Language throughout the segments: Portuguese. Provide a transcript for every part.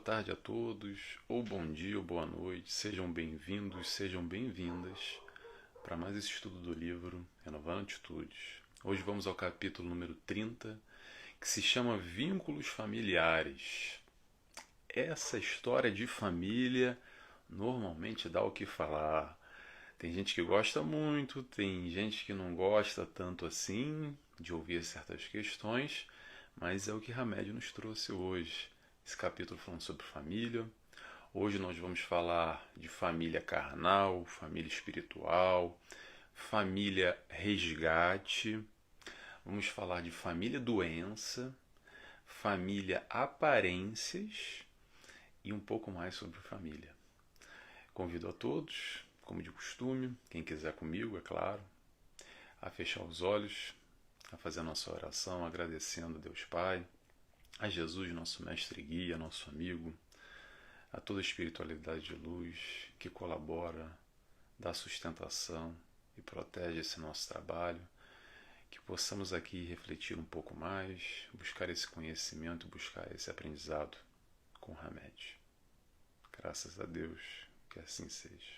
tarde a todos, ou bom dia ou boa noite, sejam bem-vindos, sejam bem-vindas para mais esse estudo do livro Renovando Atitudes. Hoje vamos ao capítulo número 30, que se chama Vínculos Familiares. Essa história de família normalmente dá o que falar. Tem gente que gosta muito, tem gente que não gosta tanto assim de ouvir certas questões, mas é o que Hamed nos trouxe hoje. Esse capítulo falando sobre família. Hoje nós vamos falar de família carnal, família espiritual, família resgate. Vamos falar de família doença, família aparências e um pouco mais sobre família. Convido a todos, como de costume, quem quiser comigo, é claro, a fechar os olhos, a fazer a nossa oração, agradecendo a Deus Pai, a Jesus, nosso mestre e guia, nosso amigo, a toda a espiritualidade de luz que colabora, dá sustentação e protege esse nosso trabalho, que possamos aqui refletir um pouco mais, buscar esse conhecimento, buscar esse aprendizado com Hamed. Graças a Deus que assim seja.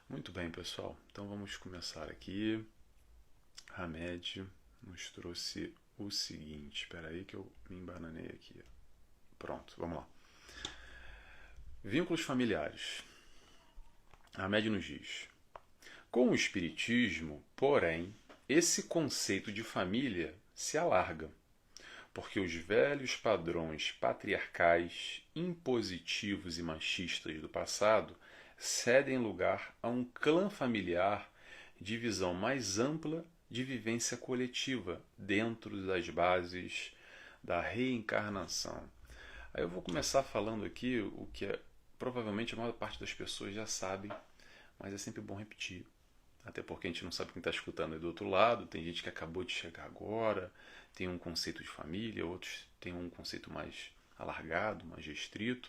Muito bem, pessoal, então vamos começar aqui. Hamed nos trouxe o seguinte, espera aí que eu me embananei aqui. Pronto, vamos lá. Vínculos familiares. Hamed nos diz: com o Espiritismo, porém, esse conceito de família se alarga, porque os velhos padrões patriarcais, impositivos e machistas do passado cedem lugar a um clã familiar de visão mais ampla de vivência coletiva dentro das bases da reencarnação. Aí eu vou começar falando aqui o que provavelmente a maior parte das pessoas já sabe, mas é sempre bom repetir. Até porque a gente não sabe quem está escutando aí do outro lado, tem gente que acabou de chegar agora, tem um conceito de família, outros têm um conceito mais alargado, mais restrito.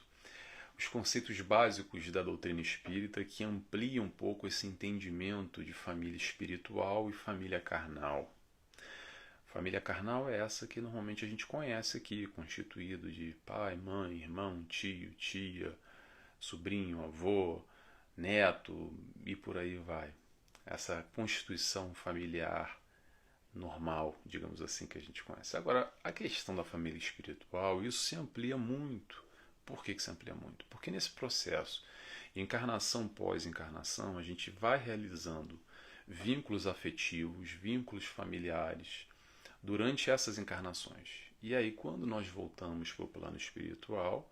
Os conceitos básicos da doutrina espírita que ampliam um pouco esse entendimento de família espiritual e família carnal. Família carnal é essa que normalmente a gente conhece aqui, constituído de pai, mãe, irmão, tio, tia, sobrinho, avô, neto e por aí vai. Essa constituição familiar normal, digamos assim, que a gente conhece. Agora, a questão da família espiritual, isso se amplia muito. Por que se amplia muito? Porque nesse processo, encarnação pós-encarnação, a gente vai realizando vínculos afetivos, vínculos familiares durante essas encarnações. E aí, quando nós voltamos para o plano espiritual,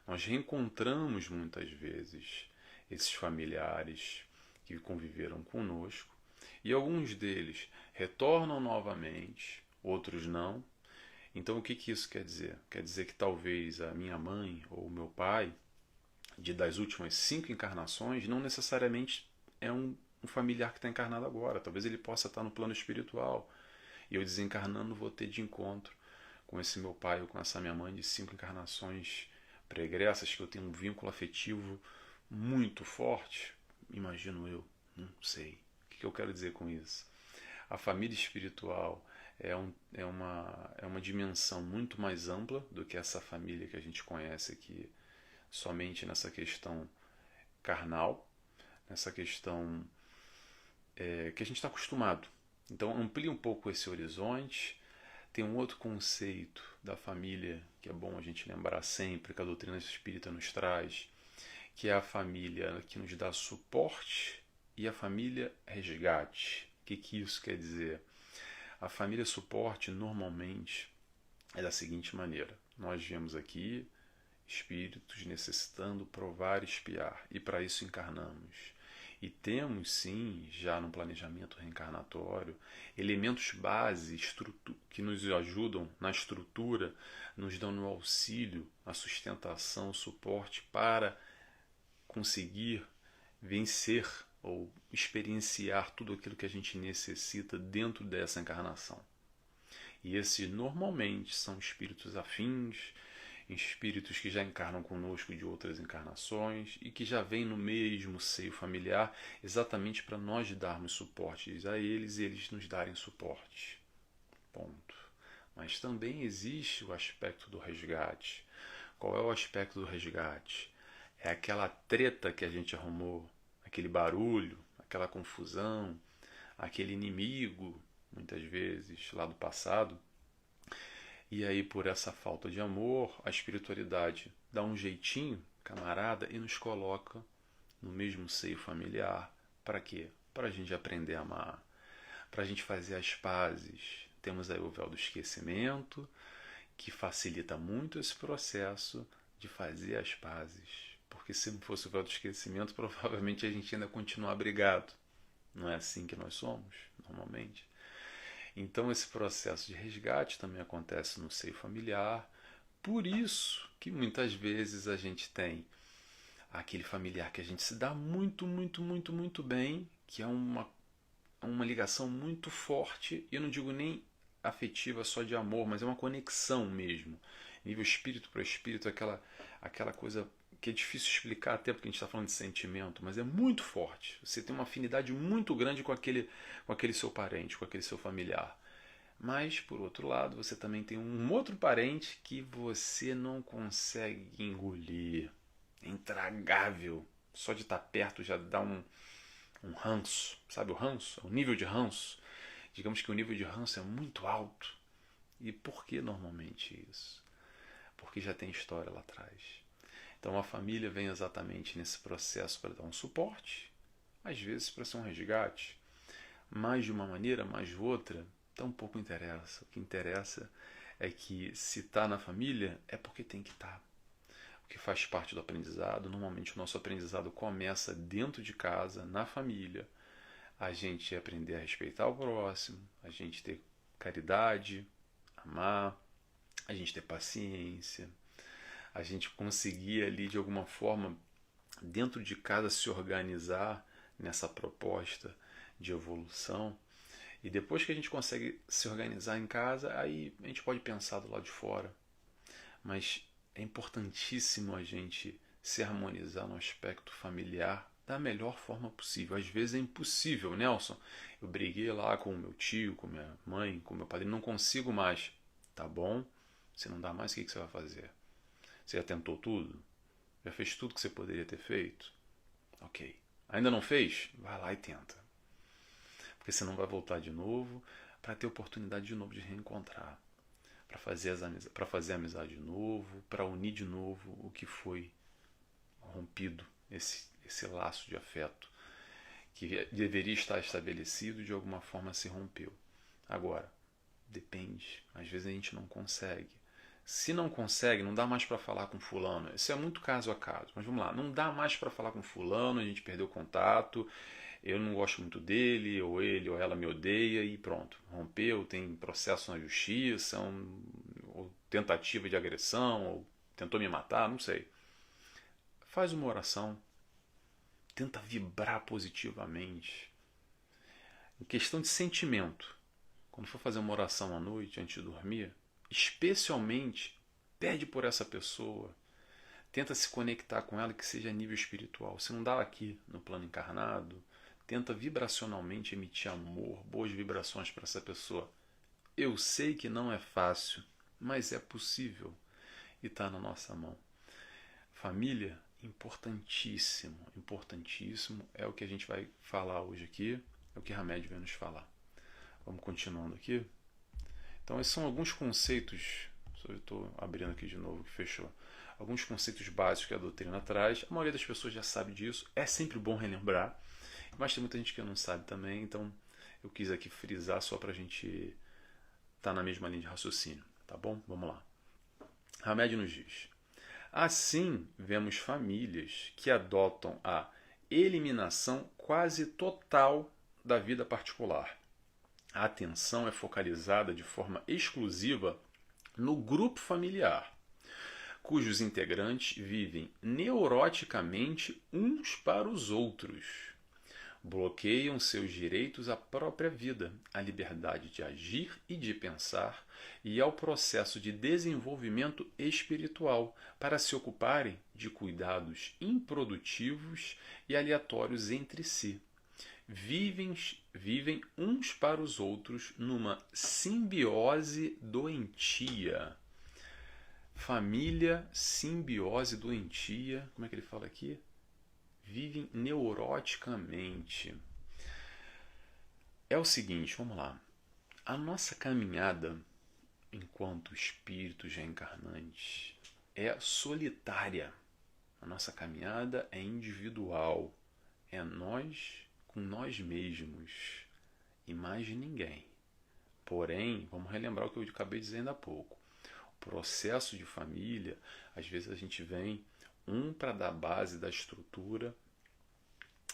nós reencontramos muitas vezes esses familiares que conviveram conosco, e alguns deles retornam novamente, outros não. Então, o que isso quer dizer? Quer dizer que talvez a minha mãe ou o meu pai, das últimas 5 encarnações, não necessariamente é um familiar que está encarnado agora. Talvez ele possa estar no plano espiritual. E eu desencarnando vou ter de encontro com esse meu pai ou com essa minha mãe de 5 encarnações pregressas, que eu tenho um vínculo afetivo muito forte. Imagino eu, não sei. O que eu quero dizer com isso? A família espiritual é uma dimensão muito mais ampla do que essa família que a gente conhece aqui, somente nessa questão carnal, nessa questão que a gente está acostumado. Então amplia um pouco esse horizonte. Tem um outro conceito da família que é bom a gente lembrar sempre, que a doutrina espírita nos traz, que é a família que nos dá suporte e a família resgate. O que isso quer dizer? A família suporte normalmente é da seguinte maneira: nós vemos aqui espíritos necessitando provar e expiar, e para isso encarnamos. E temos sim, já no planejamento reencarnatório, elementos base que nos ajudam na estrutura, nos dão no auxílio, a sustentação, o suporte para conseguir vencer ou experienciar tudo aquilo que a gente necessita dentro dessa encarnação. E esses normalmente são espíritos afins, espíritos que já encarnam conosco de outras encarnações e que já vêm no mesmo seio familiar, exatamente para nós darmos suporte a eles e eles nos darem suporte. Ponto. Mas também existe o aspecto do resgate, Qual é o aspecto do resgate? É aquela treta que a gente arrumou, aquele barulho, aquela confusão, aquele inimigo, muitas vezes, lá do passado. E aí, por essa falta de amor, a espiritualidade dá um jeitinho, camarada, e nos coloca no mesmo seio familiar. Para quê? Para a gente aprender a amar, para a gente fazer as pazes. Temos aí o véu do esquecimento, que facilita muito esse processo de fazer as pazes. Porque se não fosse o véu do esquecimento, provavelmente a gente ainda continua brigado. Não é assim que nós somos, normalmente. Então esse processo de resgate também acontece no seio familiar. Por isso que muitas vezes a gente tem aquele familiar que a gente se dá muito, muito, muito, muito bem, que é uma ligação muito forte, e eu não digo nem afetiva só de amor, mas é uma conexão mesmo. Nível espírito para espírito, aquela coisa que é difícil explicar até porque a gente está falando de sentimento, mas é muito forte. Você tem uma afinidade muito grande com aquele seu parente, com aquele seu familiar. Mas, por outro lado, você também tem um outro parente que você não consegue engolir. É intragável. Só de estar perto já dá um ranço. Sabe o ranço? O nível de ranço. Digamos que o nível de ranço é muito alto. E por que normalmente isso? Porque já tem história lá atrás. Então a família vem exatamente nesse processo para dar um suporte, às vezes para ser um resgate, mais de uma maneira, mais de outra, tampouco interessa. O que interessa é que se está na família é porque tem que estar. Porque faz parte do aprendizado. Normalmente o nosso aprendizado começa dentro de casa, na família. A gente aprender a respeitar o próximo, a gente ter caridade, amar, a gente ter paciência, a gente conseguir ali de alguma forma dentro de casa se organizar nessa proposta de evolução. E depois que a gente consegue se organizar em casa, aí a gente pode pensar do lado de fora. Mas é importantíssimo a gente se harmonizar no aspecto familiar da melhor forma possível. Às vezes é impossível, Nelson. Eu briguei lá com o meu tio, com minha mãe, com meu padrinho, não consigo mais. Tá bom? Se não dá mais, o que você vai fazer? Você já tentou tudo? Já fez tudo que você poderia ter feito? Ok. Ainda não fez? Vai lá e tenta. Porque você não vai voltar de novo para ter oportunidade de novo de reencontrar. Para fazer amizade de novo, para unir de novo o que foi rompido, esse laço de afeto que deveria estar estabelecido, de alguma forma se rompeu. Agora, depende. Às vezes a gente não consegue. Se não consegue, não dá mais para falar com fulano. Isso é muito caso a caso. Mas vamos lá, não dá mais para falar com fulano, a gente perdeu o contato, eu não gosto muito dele, ou ele ou ela me odeia e pronto. Rompeu, tem processo na justiça, ou tentativa de agressão, ou tentou me matar, não sei. Faz uma oração. Tenta vibrar positivamente. Em questão de sentimento, quando for fazer uma oração à noite, antes de dormir, especialmente pede por essa pessoa. Tenta se conectar com ela, que seja a nível espiritual. Se não dá aqui no plano encarnado, tenta vibracionalmente emitir amor, boas vibrações para essa pessoa. Eu sei que não é fácil, mas é possível e está na nossa mão. Família, importantíssimo, importantíssimo, é o que a gente vai falar hoje aqui, é o que Hamed vai nos falar. Vamos continuando aqui. Então esses são alguns conceitos, eu estou abrindo aqui de novo que fechou, alguns conceitos básicos que a doutrina traz. A maioria das pessoas já sabe disso, é sempre bom relembrar, mas tem muita gente que não sabe também, então eu quis aqui frisar só para a gente estar na mesma linha de raciocínio, tá bom? Vamos lá. Hamed nos diz: assim, vemos famílias que adotam a eliminação quase total da vida particular. A atenção é focalizada de forma exclusiva no grupo familiar, cujos integrantes vivem neuroticamente uns para os outros. Bloqueiam seus direitos à própria vida, à liberdade de agir e de pensar e ao processo de desenvolvimento espiritual para se ocuparem de cuidados improdutivos e aleatórios entre si. Vivem uns para os outros numa simbiose doentia. Família, simbiose doentia, como é que ele fala aqui? Vivem neuroticamente. É o seguinte, vamos lá. A nossa caminhada enquanto espíritos reencarnantes é solitária. A nossa caminhada é individual. É nós com nós mesmos e mais ninguém. Porém, vamos relembrar o que eu acabei de dizer ainda há pouco. O processo de família, às vezes a gente vem para dar base da estrutura,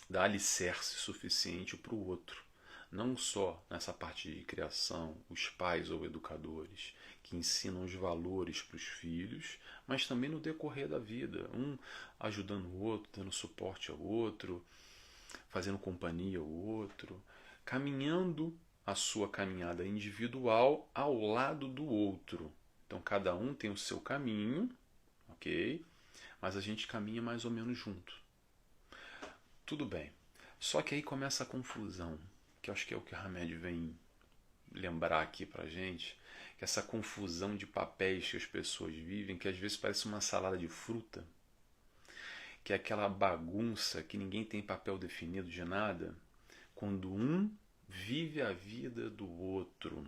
dar alicerce suficiente para o outro. Não só nessa parte de criação, os pais ou educadores que ensinam os valores para os filhos, mas também no decorrer da vida, um ajudando o outro, dando suporte ao outro, fazendo companhia ao outro, caminhando a sua caminhada individual ao lado do outro. Então cada um tem o seu caminho, ok? Mas a gente caminha mais ou menos junto. Tudo bem. Só que aí começa a confusão, que eu acho que é o que o Hamed vem lembrar aqui pra gente, que essa confusão de papéis que as pessoas vivem, que às vezes parece uma salada de fruta, que é aquela bagunça que ninguém tem papel definido de nada, quando um vive a vida do outro.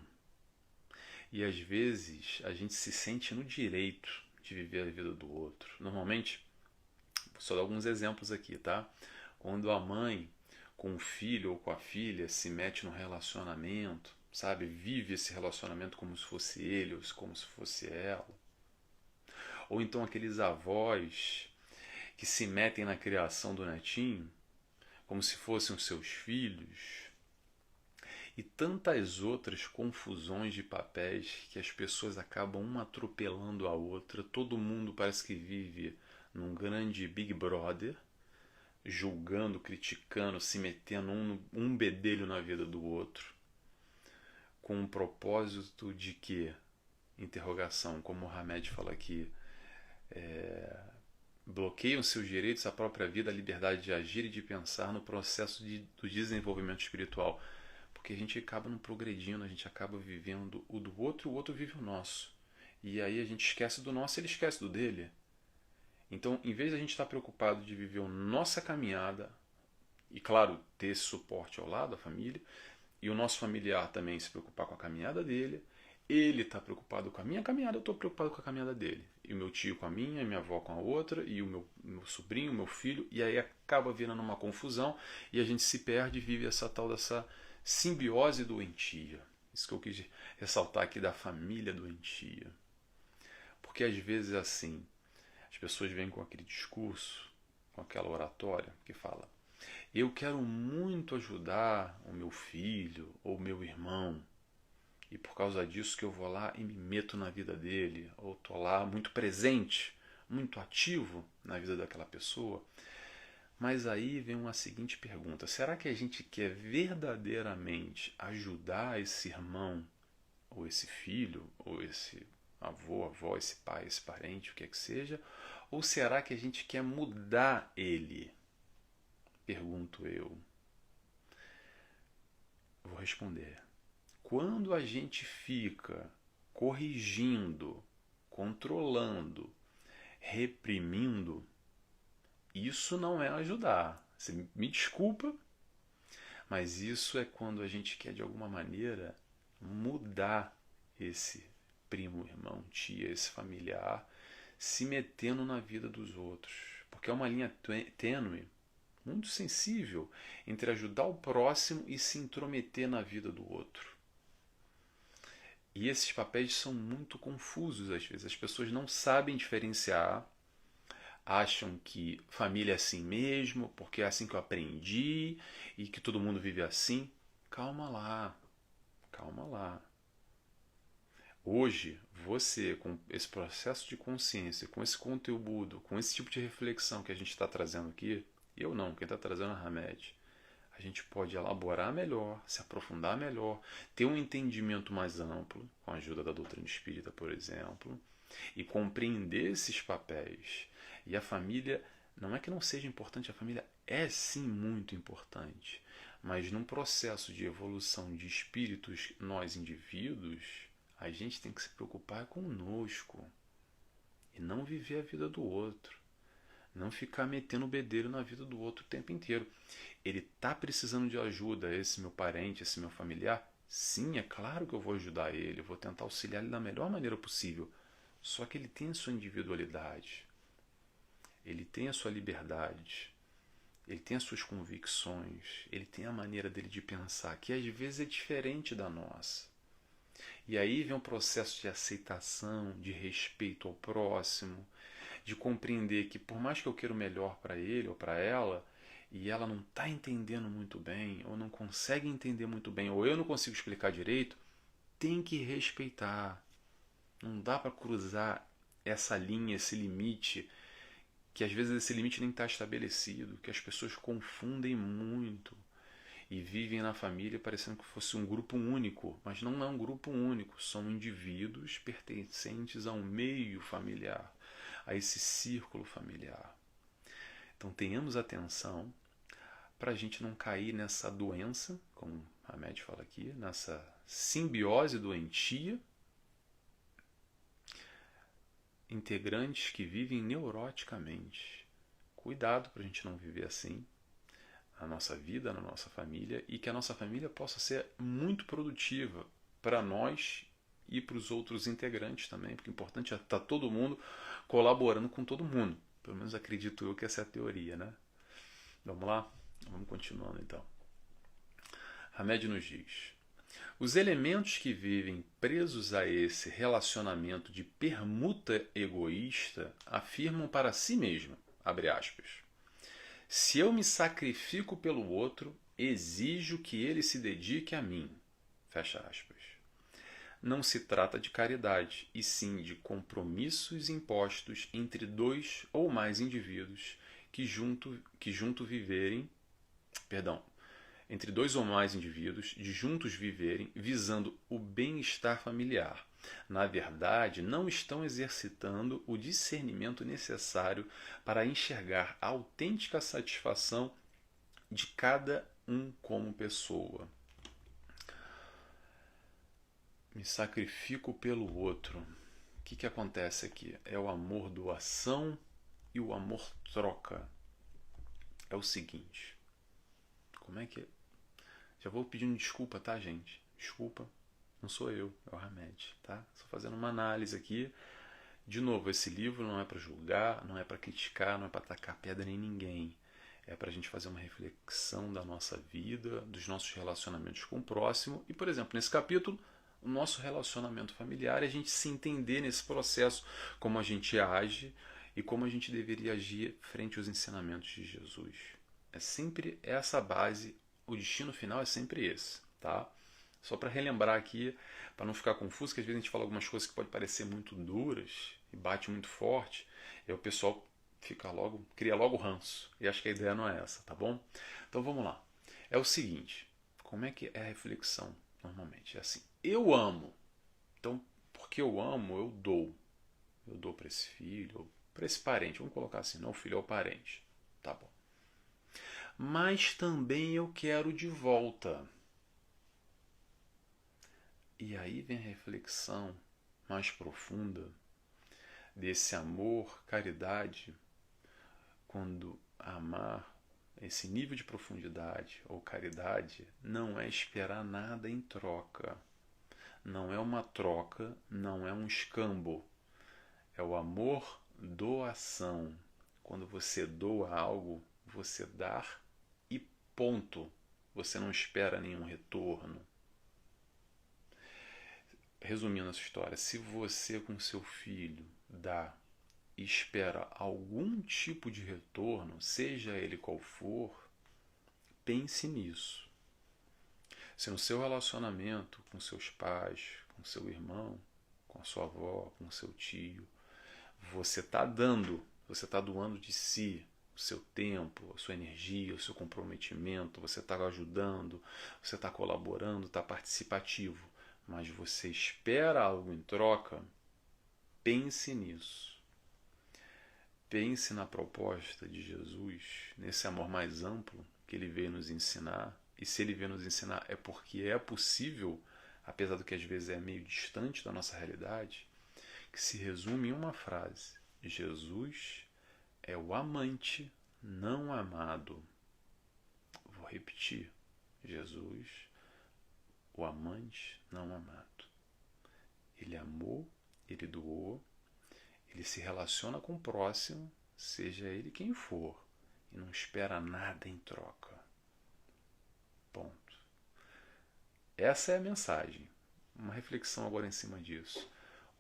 E às vezes a gente se sente no direito de viver a vida do outro. Normalmente, vou só dar alguns exemplos aqui, tá? Quando a mãe com o filho ou com a filha se mete no relacionamento, sabe? Vive esse relacionamento como se fosse ele ou como se fosse ela. Ou então aqueles avós que se metem na criação do netinho como se fossem os seus filhos. E tantas outras confusões de papéis que as pessoas acabam uma atropelando a outra. Todo mundo parece que vive num grande Big Brother, julgando, criticando, se metendo um bedelho na vida do outro, com um propósito de que, interrogação, como o Hamed fala aqui, bloqueiam seus direitos à própria vida, a liberdade de agir e de pensar no processo do desenvolvimento espiritual. Porque a gente acaba não progredindo, a gente acaba vivendo o do outro e o outro vive o nosso. E aí a gente esquece do nosso e ele esquece do dele. Então, em vez de a gente estar preocupado de viver a nossa caminhada, e claro, ter esse suporte ao lado, a família, e o nosso familiar também se preocupar com a caminhada dele, ele está preocupado com a minha caminhada, eu estou preocupado com a caminhada dele. E o meu tio com a minha avó com a outra, e o meu sobrinho, o meu filho, e aí acaba virando uma confusão, e a gente se perde e vive essa tal dessa simbiose doentia. Isso que eu quis ressaltar aqui da família doentia. Porque às vezes é assim, as pessoas vêm com aquele discurso, com aquela oratória que fala: eu quero muito ajudar o meu filho ou o meu irmão, e por causa disso que eu vou lá e me meto na vida dele, ou estou lá muito presente, muito ativo na vida daquela pessoa. Mas aí vem uma seguinte pergunta: será que a gente quer verdadeiramente ajudar esse irmão, ou esse filho, ou esse avô, avó, esse pai, esse parente, o que é que seja? Ou será que a gente quer mudar ele? Pergunto eu. Vou responder. Quando a gente fica corrigindo, controlando, reprimindo, isso não é ajudar. Você me desculpa, mas isso é quando a gente quer de alguma maneira mudar esse primo, irmão, tia, esse familiar, se metendo na vida dos outros. Porque é uma linha tênue, muito sensível, entre ajudar o próximo e se intrometer na vida do outro. E esses papéis são muito confusos às vezes. As pessoas não sabem diferenciar, acham que família é assim mesmo, porque é assim que eu aprendi e que todo mundo vive assim. Calma lá, calma lá. Hoje, você, com esse processo de consciência, com esse conteúdo, com esse tipo de reflexão que a gente está trazendo aqui, eu não, quem está trazendo é a Hamed, a gente pode elaborar melhor, se aprofundar melhor, ter um entendimento mais amplo, com a ajuda da doutrina espírita, por exemplo, e compreender esses papéis. E a família, não é que não seja importante, a família é sim muito importante, mas num processo de evolução de espíritos, nós indivíduos, a gente tem que se preocupar conosco. e não viver a vida do outro. Não ficar metendo o bedelho na vida do outro o tempo inteiro. Ele está precisando de ajuda, esse meu parente, esse meu familiar? Sim, é claro que eu vou ajudar ele, eu vou tentar auxiliar ele da melhor maneira possível. Só que ele tem a sua individualidade, ele tem a sua liberdade, ele tem as suas convicções, ele tem a maneira dele de pensar, que às vezes é diferente da nossa. E aí vem um processo de aceitação, de respeito ao próximo, de compreender que por mais que eu queira o melhor para ele ou para ela, e ela não está entendendo muito bem, ou não consegue entender muito bem, ou eu não consigo explicar direito, tem que respeitar. Não dá para cruzar essa linha, esse limite, que às vezes esse limite nem está estabelecido, que as pessoas confundem muito e vivem na família parecendo que fosse um grupo único, mas não é um grupo único, são indivíduos pertencentes a um meio familiar, a esse círculo familiar. Então tenhamos atenção para a gente não cair nessa doença, como a médica fala aqui, nessa simbiose doentia, integrantes que vivem neuroticamente. Cuidado para a gente não viver assim na nossa vida, na nossa família, e que a nossa família possa ser muito produtiva para nós e para os outros integrantes também, porque o importante é estar todo mundo colaborando com todo mundo. Pelo menos acredito eu que essa é a teoria, né? Vamos lá? Vamos continuando então. Hamed nos diz: os elementos que vivem presos a esse relacionamento de permuta egoísta afirmam para si mesmo, abre aspas, se eu me sacrifico pelo outro, exijo que ele se dedique a mim, fecha aspas. Não se trata de caridade, e sim de compromissos impostos entre dois ou mais indivíduos que junto viverem, entre dois ou mais indivíduos de juntos viverem visando o bem-estar familiar. Na verdade, não estão exercitando o discernimento necessário para enxergar a autêntica satisfação de cada um como pessoa. Me sacrifico pelo outro. O que acontece aqui? É o amor doação e o amor troca. É o seguinte. Como é que... Já vou pedindo desculpa, tá, gente? Desculpa, não sou eu, é o Hamed, tá? Estou fazendo uma análise aqui. De novo, esse livro não é para julgar, não é para criticar, não é para tacar pedra em ninguém. É para a gente fazer uma reflexão da nossa vida, dos nossos relacionamentos com o próximo. E, por exemplo, nesse capítulo, o nosso relacionamento familiar, a gente se entender nesse processo, como a gente age e como a gente deveria agir frente aos ensinamentos de Jesus. É sempre essa base, o destino final é sempre esse, tá? Só para relembrar aqui, para não ficar confuso, que às vezes a gente fala algumas coisas que podem parecer muito duras e bate muito forte, e o pessoal cria logo ranço. E acho que a ideia não é essa, tá bom? Então vamos lá. É o seguinte, como é que é a reflexão normalmente? É assim, eu amo. Então, porque eu amo, eu dou. Eu dou para esse filho, para esse parente. Vamos colocar assim, não o filho é o parente. Tá bom. Mas também eu quero de volta. E aí vem a reflexão mais profunda desse amor, caridade, quando amar, esse nível de profundidade ou caridade, não é esperar nada em troca. Não é uma troca, não é um escambo. É o amor doação. Quando você doa algo, você dá e ponto. Você não espera nenhum retorno. Resumindo essa história, se você com seu filho dá e espera algum tipo de retorno, seja ele qual for, pense nisso. Se no seu relacionamento com seus pais, com seu irmão, com a sua avó, com seu tio, você está dando, você está doando de si, o seu tempo, a sua energia, o seu comprometimento, você está ajudando, você está colaborando, está participativo, mas você espera algo em troca, pense nisso. Pense na proposta de Jesus, nesse amor mais amplo que ele veio nos ensinar. E se ele veio nos ensinar é porque é possível, apesar do que às vezes é meio distante da nossa realidade, que se resume em uma frase: Jesus é o amante não amado. Vou repetir. Jesus, o amante não amado. Ele amou, ele doou, ele se relaciona com o próximo, seja ele quem for, e não espera nada em troca. Ponto. Essa é a mensagem. Uma reflexão agora em cima disso.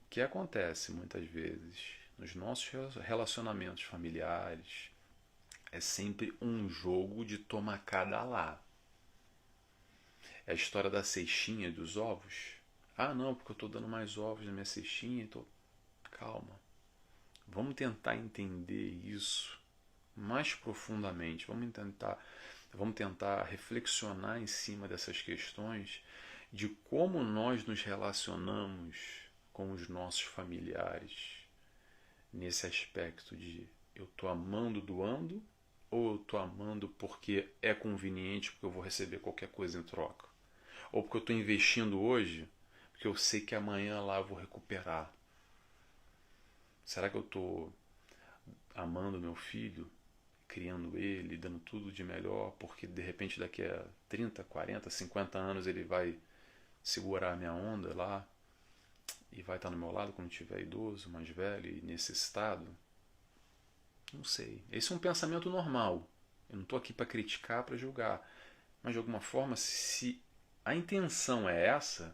O que acontece muitas vezes nos nossos relacionamentos familiares é sempre um jogo de toma cá dá lá. É a história da cestinha e dos ovos. Ah, não, porque eu estou dando mais ovos na minha cestinha. Calma. Vamos tentar entender isso mais profundamente. Vamos tentar reflexionar em cima dessas questões de como nós nos relacionamos com os nossos familiares nesse aspecto de eu estou amando doando ou eu estou amando porque é conveniente, porque eu vou receber qualquer coisa em troca, ou porque eu estou investindo hoje porque eu sei que amanhã lá eu vou recuperar. Será que eu estou amando meu filho, criando ele, dando tudo de melhor, porque de repente daqui a 30, 40, 50 anos ele vai segurar a minha onda lá e vai estar no meu lado quando estiver idoso, mais velho e necessitado? Não sei. Esse é um pensamento normal. Eu não estou aqui para criticar, para julgar. Mas de alguma forma, se a intenção é essa,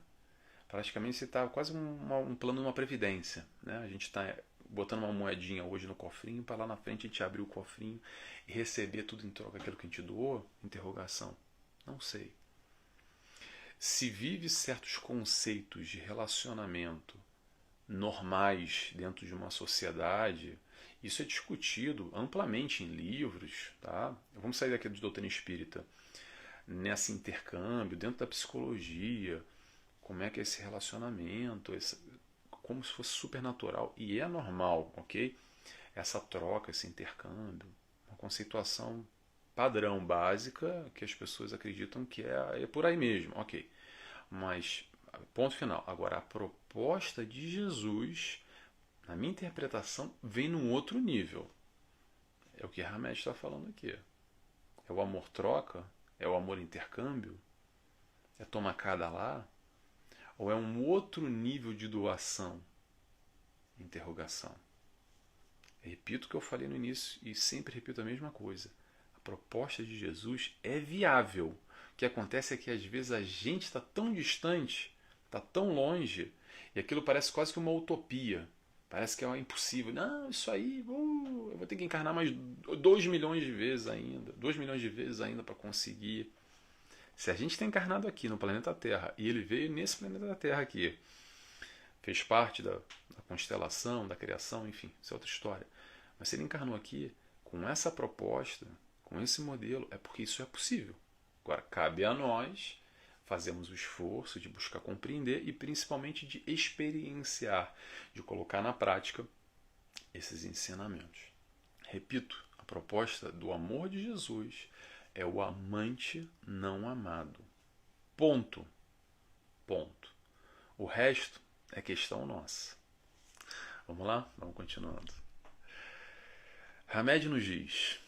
praticamente você está quase um plano de uma previdência. Né? A gente está botando uma moedinha hoje no cofrinho para lá na frente a gente abrir o cofrinho e receber tudo em troca aquilo que a gente doou? Interrogação. Não sei. Se vive certos conceitos de relacionamento normais dentro de uma sociedade, isso é discutido amplamente em livros, tá? Vamos sair daqui do doutrina espírita. Nesse intercâmbio, dentro da psicologia, como é que é esse relacionamento, como se fosse supernatural, e é normal, ok? Essa troca, esse intercâmbio, uma conceituação padrão, básica, que as pessoas acreditam que é por aí mesmo, ok. Mas, ponto final. Agora, a proposta de Jesus, na minha interpretação, vem num outro nível. É o que Hamed está falando aqui. É o amor troca? É o amor intercâmbio? É toma cada lá? Ou é um outro nível de doação? Interrogação. Repito o que eu falei no início e sempre repito a mesma coisa. A proposta de Jesus é viável. O que acontece é que às vezes a gente está tão distante, está tão longe, e aquilo parece quase que uma utopia. Parece que é impossível. Não, isso aí, eu vou ter que encarnar mais 2 milhões de vezes ainda. 2 milhões de vezes ainda para conseguir. Se a gente está encarnado aqui no planeta Terra, e ele veio nesse planeta Terra aqui, fez parte da constelação, da criação, enfim, isso é outra história. Mas se ele encarnou aqui com essa proposta, com esse modelo, é porque isso é possível. Agora, cabe a nós fazermos o esforço de buscar compreender e principalmente de experienciar, de colocar na prática esses ensinamentos. Repito, a proposta do amor de Jesus é o amante não amado. Ponto. Ponto. O resto é questão nossa. Vamos lá? Vamos continuando. Hamed nos diz: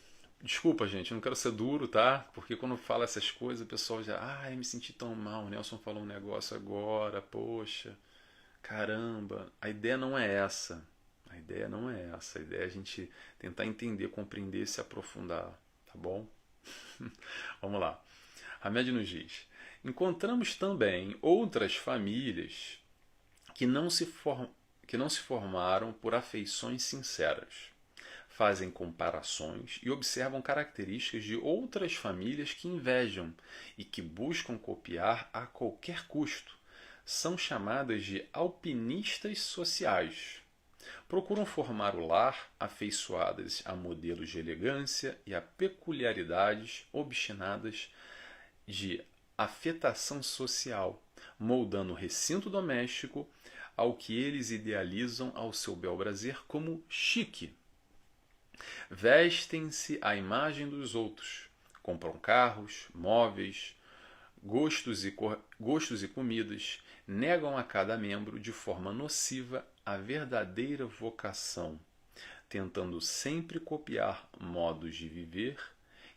desculpa, gente, eu não quero ser duro, tá? Porque quando fala essas coisas, o pessoal já... eu me senti tão mal, o Nelson falou um negócio agora, poxa, caramba. A ideia não é essa. A ideia não é essa. A ideia é a gente tentar entender, compreender e se aprofundar, tá bom? Vamos lá. Hamed nos diz: encontramos também outras famílias que não se formaram por afeições sinceras. Fazem comparações e observam características de outras famílias que invejam e que buscam copiar a qualquer custo. São chamadas de alpinistas sociais. Procuram formar o lar afeiçoadas a modelos de elegância e a peculiaridades obstinadas de afetação social, moldando o recinto doméstico ao que eles idealizam ao seu bel prazer como chique. Vestem-se à imagem dos outros, compram carros, móveis, gostos e comidas, negam a cada membro de forma nociva a verdadeira vocação. tentando sempre copiar modos de viver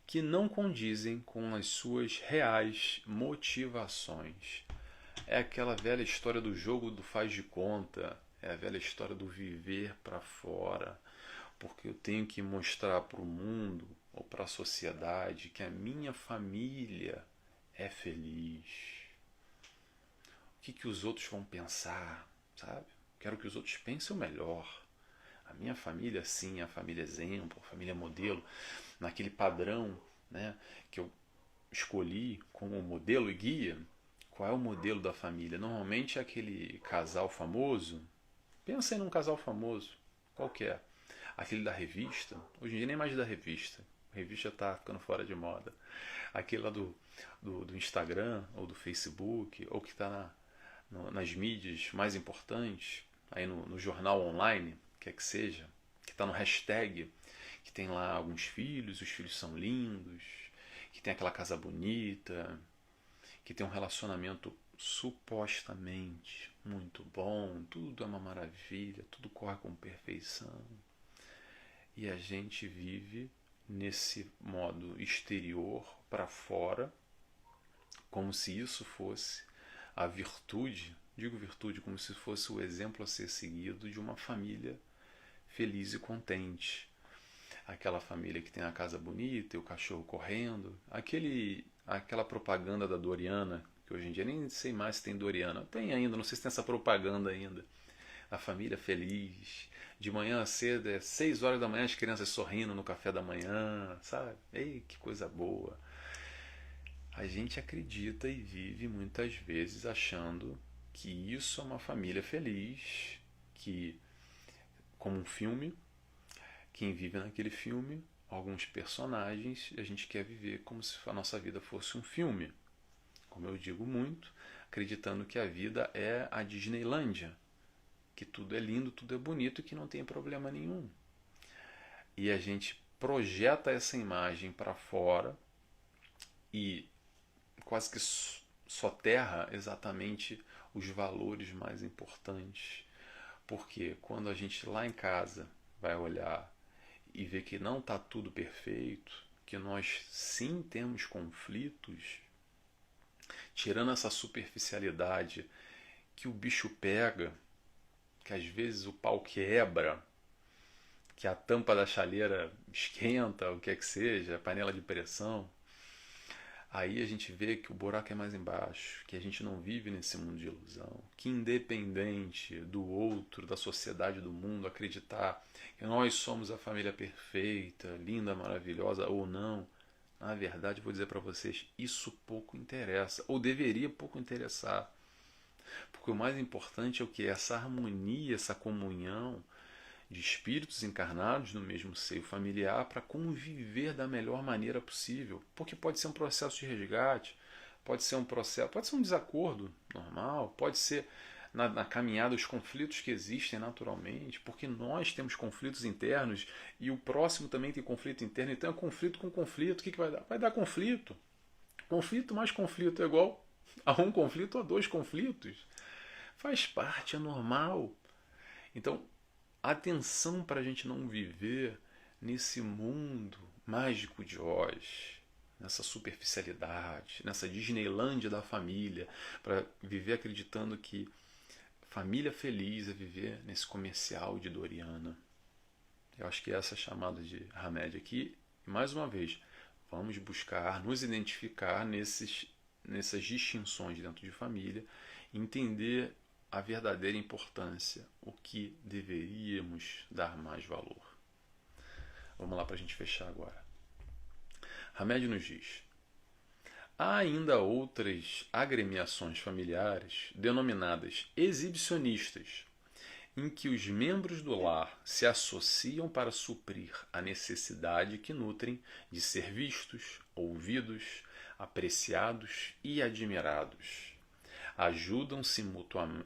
que não condizem com as suas reais motivações. É aquela velha história do jogo do faz de conta, é a velha história do viver para fora, porque eu tenho que mostrar para o mundo ou para a sociedade que a minha família é feliz. O que os outros vão pensar, sabe? Quero que os outros pensem o melhor. A minha família, sim, a família exemplo, a família modelo, naquele padrão, né, que eu escolhi como modelo e guia. Qual é o modelo da família? Normalmente é aquele casal famoso. Pensa em um casal famoso. Qual que é? Aquele da revista. Hoje em dia nem mais da revista. A revista está ficando fora de moda. Aquele lá do Instagram ou do Facebook, ou que está nas mídias mais importantes, aí no jornal online, quer que seja, que está no hashtag, que tem lá alguns filhos, os filhos são lindos, que tem aquela casa bonita, que tem um relacionamento supostamente muito bom, tudo é uma maravilha, tudo corre com perfeição. E a gente vive nesse modo exterior para fora, como se isso fosse a virtude, digo virtude como se fosse o exemplo a ser seguido de uma família feliz e contente. Aquela família que tem a casa bonita e o cachorro correndo, aquela propaganda da Doriana, que hoje em dia nem sei mais se tem Doriana, tem ainda, não sei se tem essa propaganda ainda. A família feliz, de manhã cedo, 6 horas da manhã, as crianças sorrindo no café da manhã, sabe? Ei, que coisa boa. A gente acredita e vive muitas vezes achando que isso é uma família feliz, que, como um filme, quem vive naquele filme, alguns personagens, a gente quer viver como se a nossa vida fosse um filme. Como eu digo muito, acreditando que a vida é a Disneylândia, que tudo é lindo, tudo é bonito e que não tem problema nenhum. E a gente projeta essa imagem para fora e quase que soterra exatamente os valores mais importantes. Porque quando a gente lá em casa vai olhar e ver que não está tudo perfeito, que nós sim temos conflitos, tirando essa superficialidade que o bicho pega, que às vezes o pau quebra, que a tampa da chaleira esquenta, o que é que seja, a panela de pressão, aí a gente vê que o buraco é mais embaixo, que a gente não vive nesse mundo de ilusão, que independente do outro, da sociedade, do mundo, acreditar que nós somos a família perfeita, linda, maravilhosa ou não, na verdade, vou dizer para vocês, isso pouco interessa, ou deveria pouco interessar. Porque o mais importante é o que? Essa harmonia, essa comunhão de espíritos encarnados no mesmo seio familiar para conviver da melhor maneira possível. Porque pode ser um processo de resgate, pode ser um processo, pode ser um desacordo normal, pode ser na caminhada os conflitos que existem naturalmente, porque nós temos conflitos internos e o próximo também tem conflito interno, então é conflito com conflito. O que vai dar? Vai dar conflito. Conflito mais conflito é igual a um conflito ou a 2 conflitos. Faz parte, é normal. Então, atenção para a gente não viver nesse mundo mágico de Oz, nessa superficialidade, nessa Disneylândia da família, para viver acreditando que família feliz é viver nesse comercial de Doriana. Eu acho que essa é a chamada de Hamed aqui. E mais uma vez, vamos buscar nos identificar nessas distinções dentro de família, entender a verdadeira importância, o que deveríamos dar mais valor. Vamos lá para a gente fechar agora. Hamed nos diz: há ainda outras agremiações familiares, denominadas exibicionistas, em que os membros do lar se associam para suprir a necessidade que nutrem de ser vistos, ouvidos, apreciados e admirados. Ajudam-se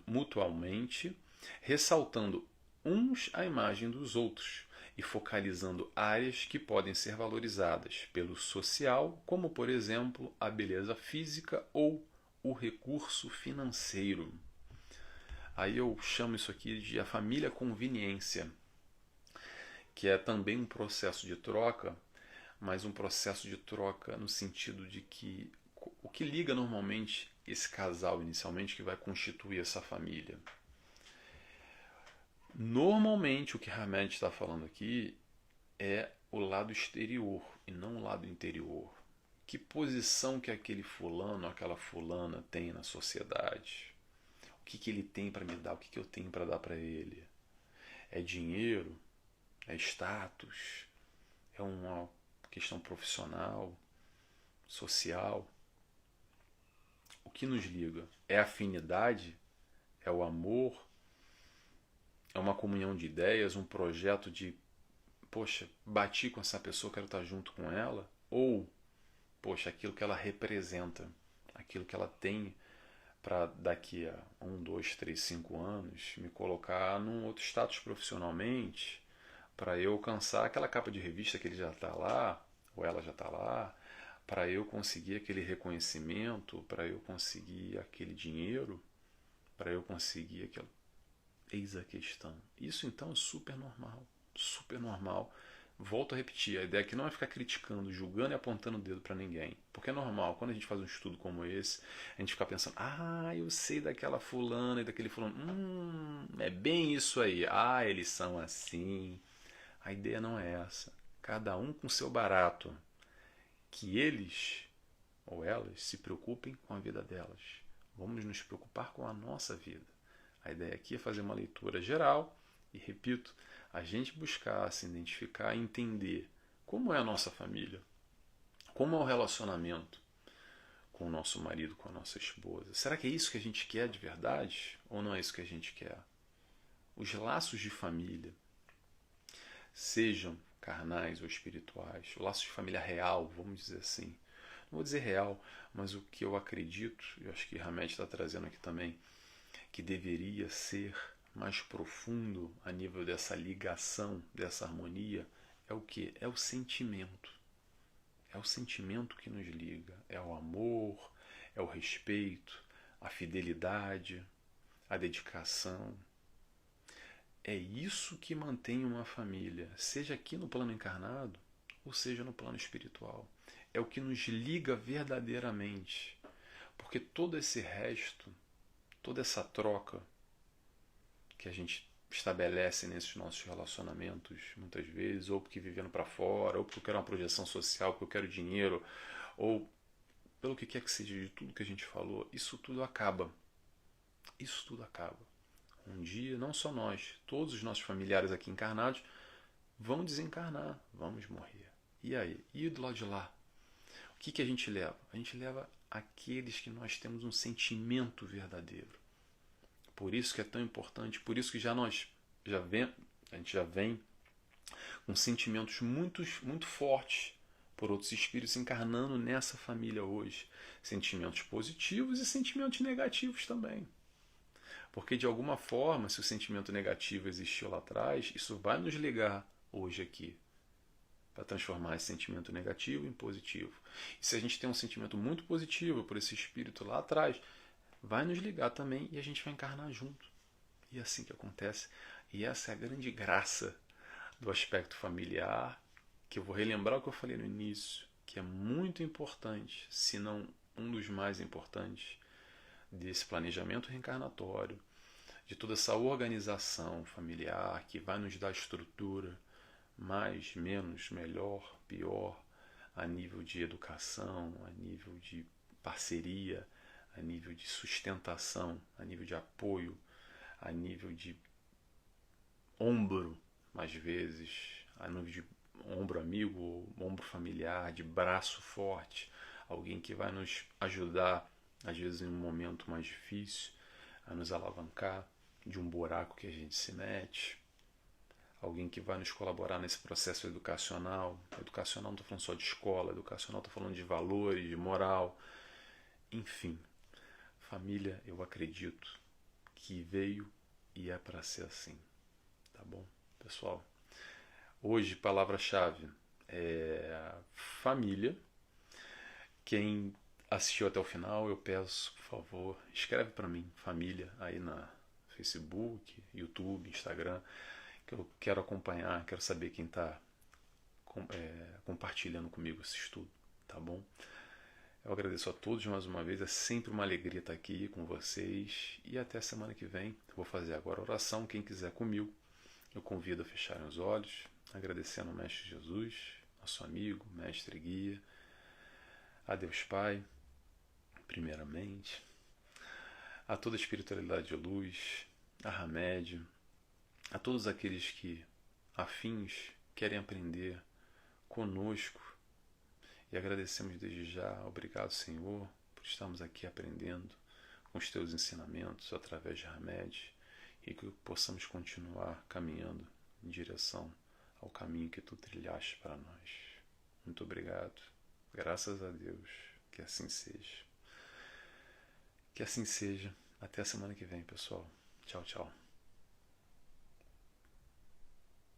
mutuamente, ressaltando uns a imagem dos outros e focalizando áreas que podem ser valorizadas pelo social, como, por exemplo, a beleza física ou o recurso financeiro. Aí eu chamo isso aqui de a família conveniência. que é também um processo de troca, mas um processo de troca no sentido de que o que liga normalmente esse casal inicialmente que vai constituir essa família. Normalmente o que Hamed está falando aqui é o lado exterior e não o lado interior. Que posição que aquele fulano, aquela fulana tem na sociedade? O que ele tem para me dar? O que eu tenho para dar para ele? É dinheiro? É status? É uma questão profissional? Social? O que nos liga? É afinidade? É o amor? É uma comunhão de ideias? Um projeto de, poxa, bati com essa pessoa, quero estar junto com ela? Ou, poxa, aquilo que ela representa, aquilo que ela tem para daqui a 1, 2, 3, 5 anos me colocar num outro status profissionalmente, para eu alcançar aquela capa de revista que ele já está lá, ou ela já está lá, para eu conseguir aquele reconhecimento, para eu conseguir aquele dinheiro, para eu conseguir aquilo. Eis a questão. Isso então é super normal. Super normal. Volto a repetir, a ideia aqui não é ficar criticando, julgando e apontando o dedo para ninguém. Porque é normal, quando a gente faz um estudo como esse, a gente fica pensando, eu sei daquela fulana e daquele fulano. É bem isso aí. Eles são assim. A ideia não é essa. Cada um com seu barato. Que eles ou elas se preocupem com a vida delas. Vamos nos preocupar com a nossa vida. A ideia aqui é fazer uma leitura geral e, repito, a gente buscar se identificar e entender como é a nossa família, como é o relacionamento com o nosso marido, com a nossa esposa. Será que é isso que a gente quer de verdade ou não é isso que a gente quer? Os laços de família, sejam carnais ou espirituais, o laço de família real, vamos dizer assim. Não vou dizer real, mas o que eu acredito, eu acho que Hamed está trazendo aqui também, que deveria ser mais profundo a nível dessa ligação, dessa harmonia, é o que? É o sentimento. É o sentimento que nos liga. É o amor, é o respeito, a fidelidade, a dedicação. É isso que mantém uma família, seja aqui no plano encarnado, ou seja no plano espiritual. É o que nos liga verdadeiramente. Porque todo esse resto, toda essa troca que a gente estabelece nesses nossos relacionamentos, muitas vezes, ou porque vivendo para fora, ou porque eu quero uma projeção social, porque eu quero dinheiro, ou pelo que quer que seja de tudo que a gente falou, isso tudo acaba. Isso tudo acaba. Um dia, não só nós, todos os nossos familiares aqui encarnados vão desencarnar, vamos morrer. E aí? E do lado de lá? O que a gente leva? A gente leva aqueles que nós temos um sentimento verdadeiro. Por isso que é tão importante, por isso que a gente já vem com sentimentos muito fortes por outros espíritos encarnando nessa família hoje. Sentimentos positivos e sentimentos negativos também. Porque de alguma forma, se o sentimento negativo existiu lá atrás, isso vai nos ligar hoje aqui para transformar esse sentimento negativo em positivo. E se a gente tem um sentimento muito positivo por esse espírito lá atrás, vai nos ligar também e a gente vai encarnar junto. E é assim que acontece. E essa é a grande graça do aspecto familiar, que eu vou relembrar o que eu falei no início, que é muito importante, se não um dos mais importantes, desse planejamento reencarnatório, de toda essa organização familiar que vai nos dar estrutura, mais, menos, melhor, pior, a nível de educação, a nível de parceria, a nível de sustentação, a nível de apoio, a nível de ombro, às vezes, a nível de ombro amigo, ombro familiar, de braço forte, alguém que vai nos ajudar, às vezes em um momento mais difícil, a nos alavancar de um buraco que a gente se mete, alguém que vai nos colaborar nesse processo educacional. Educacional não estou falando só de escola, educacional estou falando de valores, de moral, enfim. Família, eu acredito que veio e é para ser assim, tá bom? Pessoal, hoje palavra-chave é família. Quem assistiu até o final, eu peço, por favor, escreve para mim, família, aí na Facebook, YouTube, Instagram, que eu quero acompanhar, quero saber quem está compartilhando comigo esse estudo, tá bom? Eu agradeço a todos mais uma vez, é sempre uma alegria estar aqui com vocês e até semana que vem. Vou fazer agora a oração, quem quiser comigo, eu convido a fecharem os olhos, agradecendo ao Mestre Jesus, nosso amigo, Mestre e Guia, a Deus Pai, primeiramente, a toda a espiritualidade de luz, a Hamed, a todos aqueles que, afins, querem aprender conosco. E agradecemos desde já, obrigado Senhor, por estarmos aqui aprendendo com os teus ensinamentos através de Hamed e que possamos continuar caminhando em direção ao caminho que tu trilhaste para nós. Muito obrigado, graças a Deus, que assim seja. Que assim seja. Até a semana que vem, pessoal. Tchau, tchau.